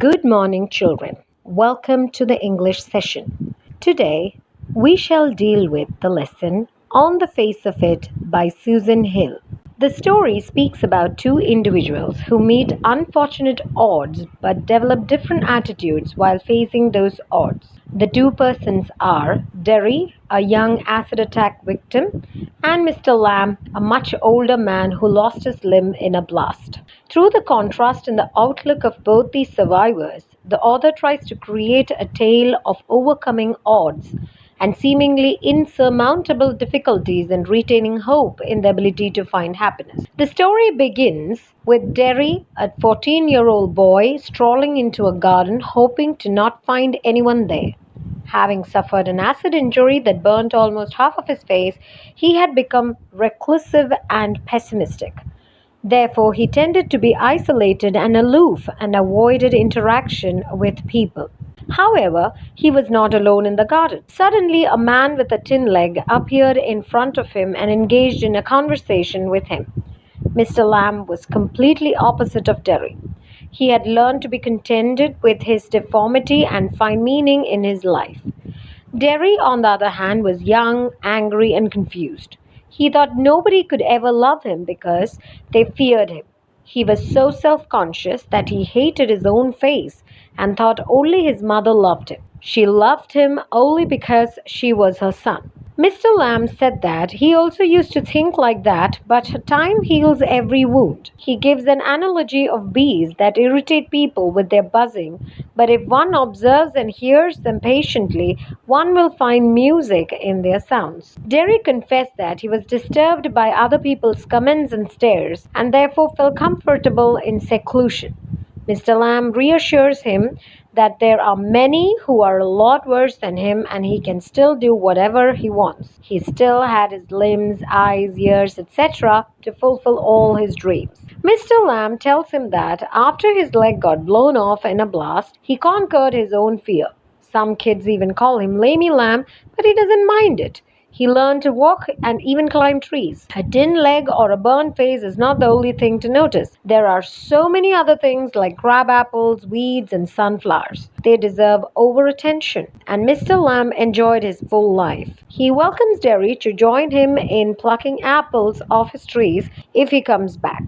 Good morning, children. Welcome to the English session. Today, we shall deal with the lesson On the Face of It by Susan Hill. The story speaks about two individuals who meet unfortunate odds but develop different attitudes while facing those odds. The two persons are Derry, a young acid attack victim, and Mr. Lamb, a much older man who lost his limb in a blast. Through the contrast in the outlook of both these survivors, the author tries to create a tale of overcoming odds and seemingly insurmountable difficulties and retaining hope in the ability to find happiness. The story begins with Derry, a 14-year-old boy, strolling into a garden hoping to not find anyone there. Having suffered an acid injury that burnt almost half of his face, he had become reclusive and pessimistic. Therefore, he tended to be isolated and aloof and avoided interaction with people. However, he was not alone in the garden. Suddenly, a man with a tin leg appeared in front of him and engaged in a conversation with him. Mr. Lamb was completely opposite of Derry. He had learned to be contented with his deformity and find meaning in his life. Derry, on the other hand, was young, angry, and confused. He thought nobody could ever love him because they feared him. He was so self conscious that he hated his own face and thought only his mother loved him. She loved him only because she was her son. Mr. Lamb said that he also used to think like that, but time heals every wound. He gives an analogy of bees that irritate people with their buzzing, but if one observes and hears them patiently, one will find music in their sounds. Derry confessed that he was disturbed by other people's comments and stares, and therefore felt comfortable in seclusion. Mr. Lamb reassures him that there are many who are a lot worse than him and he can still do whatever he wants. He still had his limbs, eyes, ears, etc. to fulfill all his dreams. Mr. Lamb tells him that after his leg got blown off in a blast, he conquered his own fear. Some kids even call him Lamey Lamb, but he doesn't mind it. He learned to walk and even climb trees. A tin leg or a burned face is not the only thing to notice. There are so many other things like crab apples, weeds, and sunflowers. They deserve over attention. And Mr. Lamb enjoyed his full life. He welcomes Derry to join him in plucking apples off his trees if he comes back.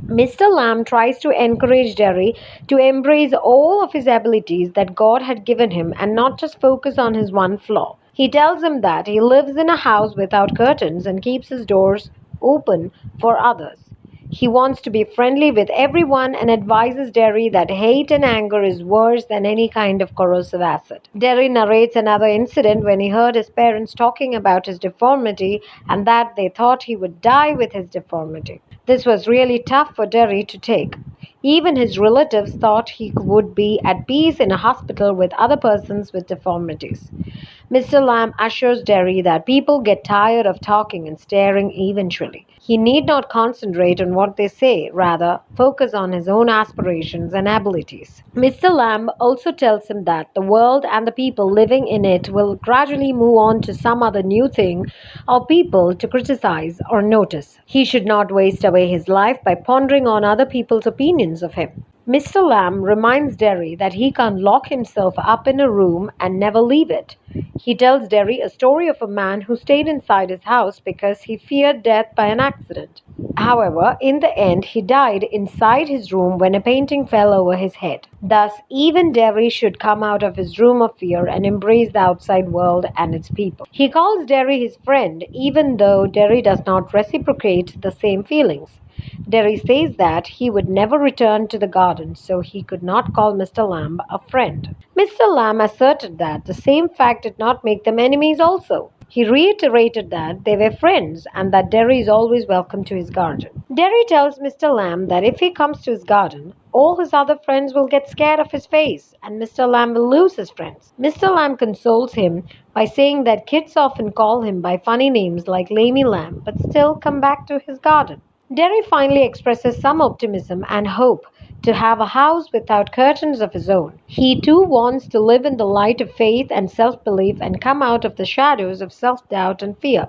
Mr. Lamb tries to encourage Derry to embrace all of his abilities that God had given him and not just focus on his one flaw. He tells him that he lives in a house without curtains and keeps his doors open for others. He wants to be friendly with everyone and advises Derry that hate and anger is worse than any kind of corrosive acid. Derry narrates another incident when he heard his parents talking about his deformity and that they thought he would die with his deformity. This was really tough for Derry to take. Even his relatives thought he would be at peace in a hospital with other persons with deformities. Mr. Lamb assures Derry that people get tired of talking and staring eventually. He need not concentrate on what they say, rather, focus on his own aspirations and abilities. Mr. Lamb also tells him that the world and the people living in it will gradually move on to some other new thing or people to criticize or notice. He should not waste away his life by pondering on other people's opinions of him. Mr. Lamb reminds Derry that he can't lock himself up in a room and never leave it. He tells Derry a story of a man who stayed inside his house because he feared death by an accident. However, in the end, he died inside his room when a painting fell over his head. Thus, even Derry should come out of his room of fear and embrace the outside world and its people. He calls Derry his friend, even though Derry does not reciprocate the same feelings. Derry says that he would never return to the garden, so he could not call Mr. Lamb a friend. Mr. Lamb asserted that the same fact did not make them enemies also. He reiterated that they were friends and that Derry is always welcome to his garden. Derry tells Mr. Lamb that if he comes to his garden, all his other friends will get scared of his face and Mr. Lamb will lose his friends. Mr. Lamb consoles him by saying that kids often call him by funny names like Lamey Lamb but still come back to his garden. Derry finally expresses some optimism and hope to have a house without curtains of his own. He too wants to live in the light of faith and self-belief and come out of the shadows of self-doubt and fear.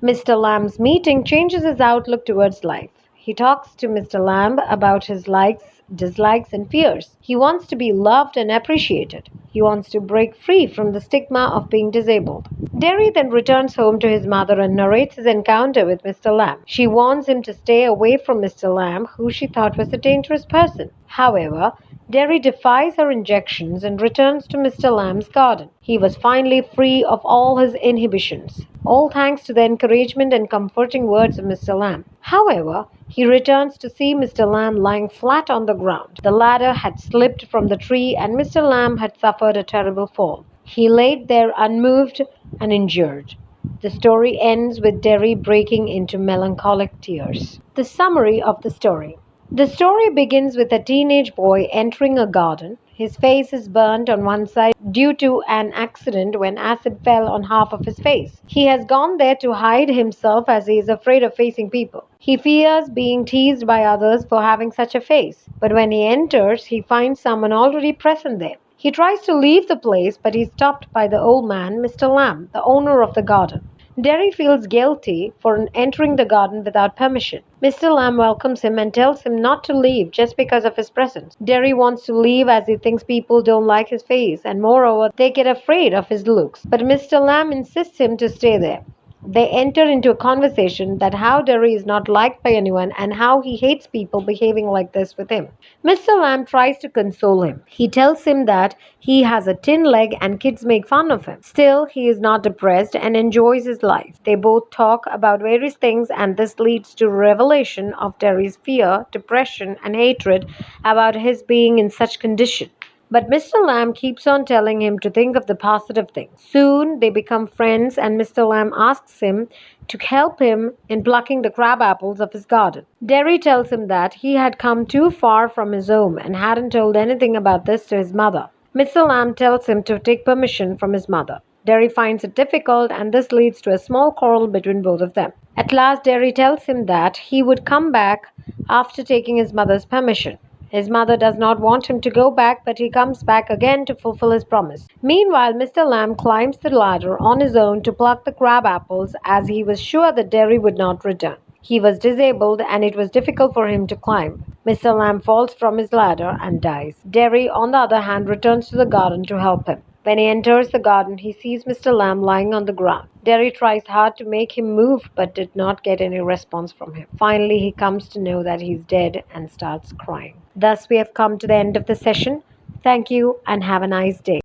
Mr. Lamb's meeting changes his outlook towards life. He talks to Mr. Lamb about his likes dislikes, and fears. He wants to be loved and appreciated. He wants to break free from the stigma of being disabled. Derry then returns home to his mother and narrates his encounter with Mr. Lamb. She warns him to stay away from Mr. Lamb, who she thought was a dangerous person. However, Derry defies her injections and returns to Mr. Lamb's garden. He was finally free of all his inhibitions, all thanks to the encouragement and comforting words of Mr. Lamb. However, he returns to see Mr. Lamb lying flat on the ground. The ladder had slipped from the tree and Mr. Lamb had suffered a terrible fall. He laid there unmoved and injured. The story ends with Derry breaking into melancholic tears. The summary of the story. The story begins with a teenage boy entering a garden. His face is burnt on one side due to an accident when acid fell on half of his face. He has gone there to hide himself as he is afraid of facing people. He fears being teased by others for having such a face. But when he enters, he finds someone already present there. He tries to leave the place, but is stopped by the old man, Mr. Lamb, the owner of the garden. Derry feels guilty for entering the garden without permission. Mr. Lamb welcomes him and tells him not to leave just because of his presence. Derry wants to leave as he thinks people don't like his face, and moreover, they get afraid of his looks. But Mr. Lamb insists him to stay there. They enter into a conversation that how Derry is not liked by anyone and how he hates people behaving like this with him. Mr. Lamb tries to console him. He tells him that he has a tin leg and kids make fun of him. Still, he is not depressed and enjoys his life. They both talk about various things, and this leads to revelation of Derry's fear, depression, and hatred about his being in such condition. But Mr. Lamb keeps on telling him to think of the positive things. Soon they become friends, and Mr. Lamb asks him to help him in plucking the crab apples of his garden. Derry tells him that he had come too far from his home and hadn't told anything about this to his mother. Mr. Lamb tells him to take permission from his mother. Derry finds it difficult, and this leads to a small quarrel between both of them. At last, Derry tells him that he would come back after taking his mother's permission. His mother does not want him to go back, but he comes back again to fulfill his promise. Meanwhile, Mr. Lamb climbs the ladder on his own to pluck the crab apples, as he was sure that Derry would not return. He was disabled and it was difficult for him to climb. Mr. Lamb falls from his ladder and dies. Derry, on the other hand, returns to the garden to help him. When he enters the garden, he sees Mr. Lamb lying on the ground. Derry tries hard to make him move but did not get any response from him. Finally, he comes to know that he's dead and starts crying. Thus, we have come to the end of the session. Thank you and have a nice day.